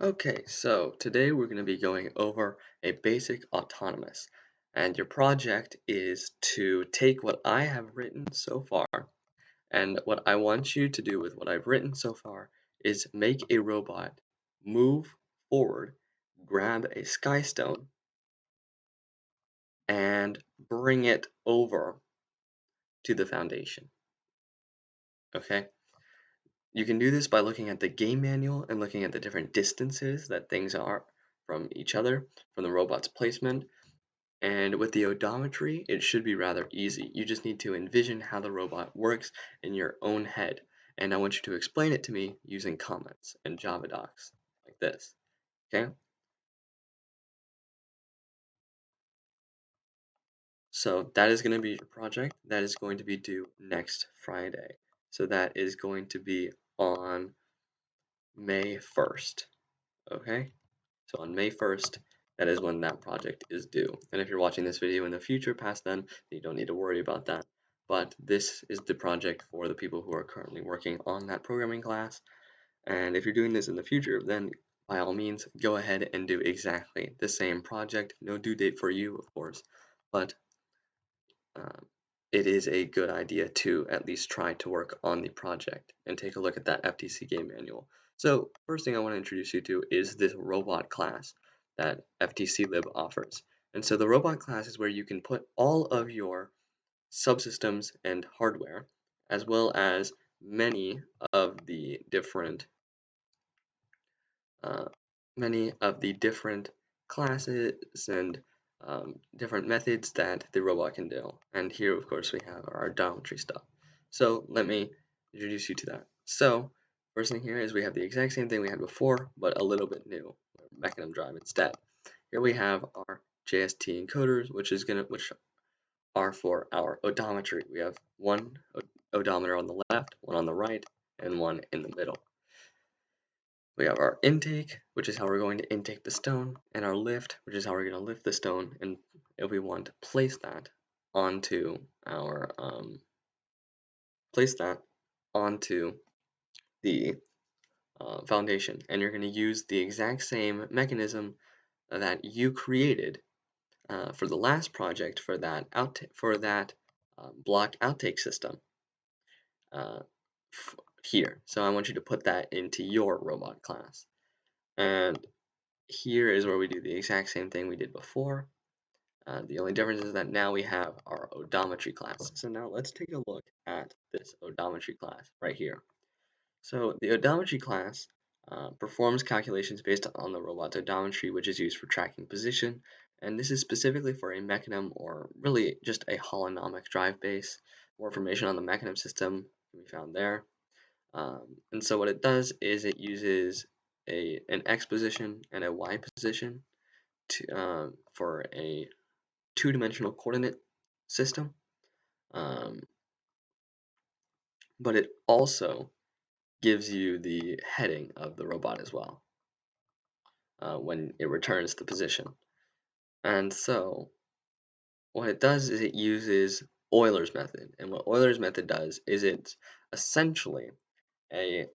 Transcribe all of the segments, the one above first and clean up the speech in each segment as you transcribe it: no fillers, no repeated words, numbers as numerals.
Okay, so today we're going to be going over a basic autonomous, and your project is to take what I have written so far, and what I want you to do with what I've written so far is make a robot move forward, grab a sky stone, and bring it over to the foundation. Okay? You can do this by looking at the game manual and looking at the different distances that things are from each other, from the robot's placement. And with the odometry, it should be rather easy. You just need to envision how the robot works in your own head. And I want you to explain it to me using comments and Java docs like this. Okay? So that is going to be your project. That is going to be due next Friday. So that is going to be on May 1st. Okay? So on May 1st, that is when that project is due. And if you're watching this video in the future past then you don't need to worry about that. But this is the project for the people who are currently working on that programming class. And if you're doing this in the future, then by all means, go ahead and do exactly the same project. No due date for you, of course, but um, it is a good idea to at least try to work on the project and take a look at that FTC game manual. So first thing I want to introduce you to is this robot class that FTC Lib offers. And so the robot class is where you can put all of your subsystems and hardware, as well as many of the different uh, classes and different methods that the robot can do. And here, of course, we have our odometry stuff. So let me introduce you to that. So first thing here is we have the exact same thing we had before, but a little bit new, mechanism drive instead. Here we have our JST encoders, which are for our odometry. We have one odometer on the left, one on the right, and one in the middle. We have our intake, which is how we're going to intake the stone, and our lift, which is how we're going to lift the stone, and if we want to place that onto our place that onto the foundation, and you're going to use the exact same mechanism that you created for the last project for that block outtake system uh, here. So I want you to put that into your robot class, and here is where we do the exact same thing we did before. The only difference is that now we have our odometry class. So now let's take a look at this odometry class right here. So the odometry class performs calculations based on the robot's odometry, which is used for tracking position. And this is specifically for a mechanism or really just a holonomic drive base. More information on the mechanism system can be found there. And so what it does is it uses an X position and a Y position for a two-dimensional coordinate system, um, but it also gives you the heading of the robot as well when it returns the position. And so what it does is it uses Euler's method, and what Euler's method does is it's essentially a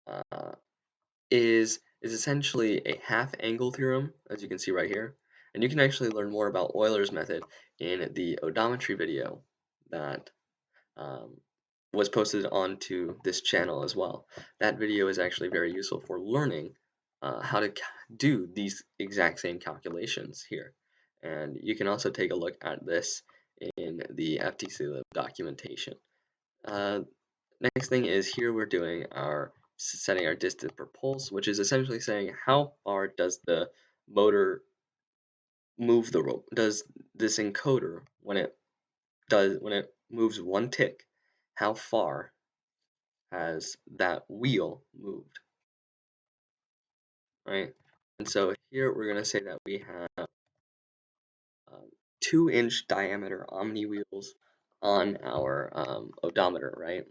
uh, is essentially a half angle theorem, as you can see right here. And you can actually learn more about Euler's method in the odometry video that um, was posted onto this channel as well. That video is actually very useful for learning how to do these exact same calculations here. And you can also take a look at this in the FTC Lib documentation. Uh, Next thing is here we're doing our setting our distance per pulse, which is essentially saying how far does the motor move the rope? Does this encoder when it moves one tick, how far has that wheel moved, right? And so here we're going to say that we have 2-inch diameter omni wheels on our odometer, right?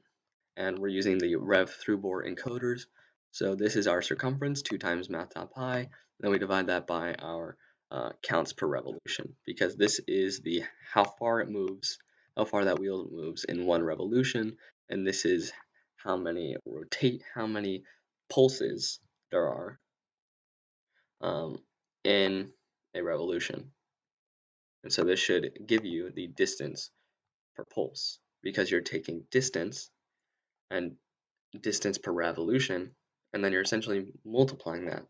And we're using the rev through bore encoders. So this is our circumference, 2 times math.pi, and then we divide that by our counts per revolution, because this is the how far it moves, how far that wheel moves in one revolution, and this is how many pulses there are in a revolution. And so this should give you the distance per pulse because you're taking distance and distance per revolution, and then you're essentially multiplying that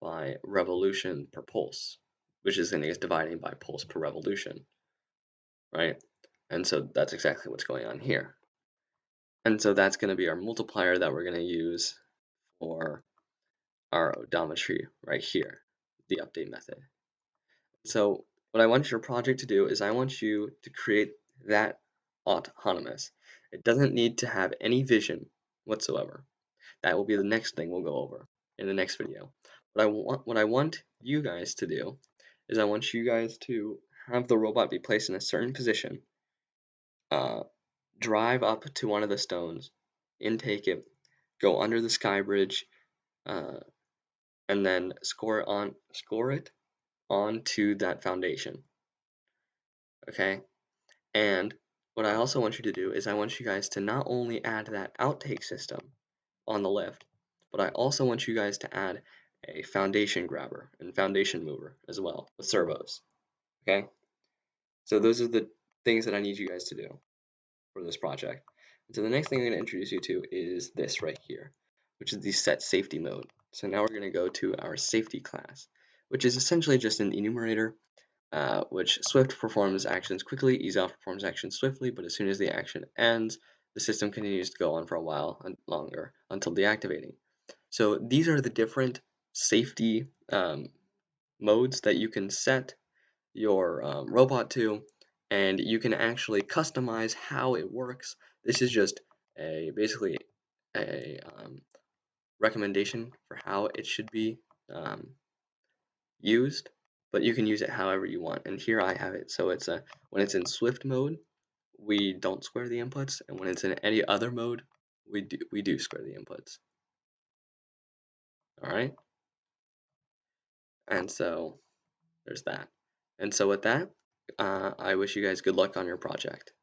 by revolution per pulse, which is going to get dividing by pulse per revolution, right? And so that's exactly what's going on here. And so that's going to be our multiplier that we're going to use for our odometry right here, the update method. So what I want your project to do is I want you to create that autonomous. It doesn't need to have any vision whatsoever. That will be the next thing we'll go over in the next video. What I want you guys to do is I want you guys to have the robot be placed in a certain position, drive up to one of the stones, intake it, go under the sky bridge, uh, and then score it onto that foundation. Okay? And what I also want you to do is I want you guys to not only add that outtake system on the lift, but I also want you guys to add a foundation grabber and foundation mover as well with servos. Okay? So those are the things that I need you guys to do for this project. And so the next thing I'm going to introduce you to is this right here, which is the set safety mode. So now we're going to go to our safety class, which is essentially just an enumerator, which Swift performs actions quickly, EaseOff performs actions swiftly, but as soon as the action ends, the system continues to go on for a while and longer until deactivating. So these are the different safety modes that you can set your robot to, and you can actually customize how it works. This is just basically a recommendation for how it should be used, but you can use it however you want. And here I have it. So it's when it's in Swift mode, we don't square the inputs, and when it's in any other mode, we do square the inputs. All right, and so there's that. And so with that, I wish you guys good luck on your project.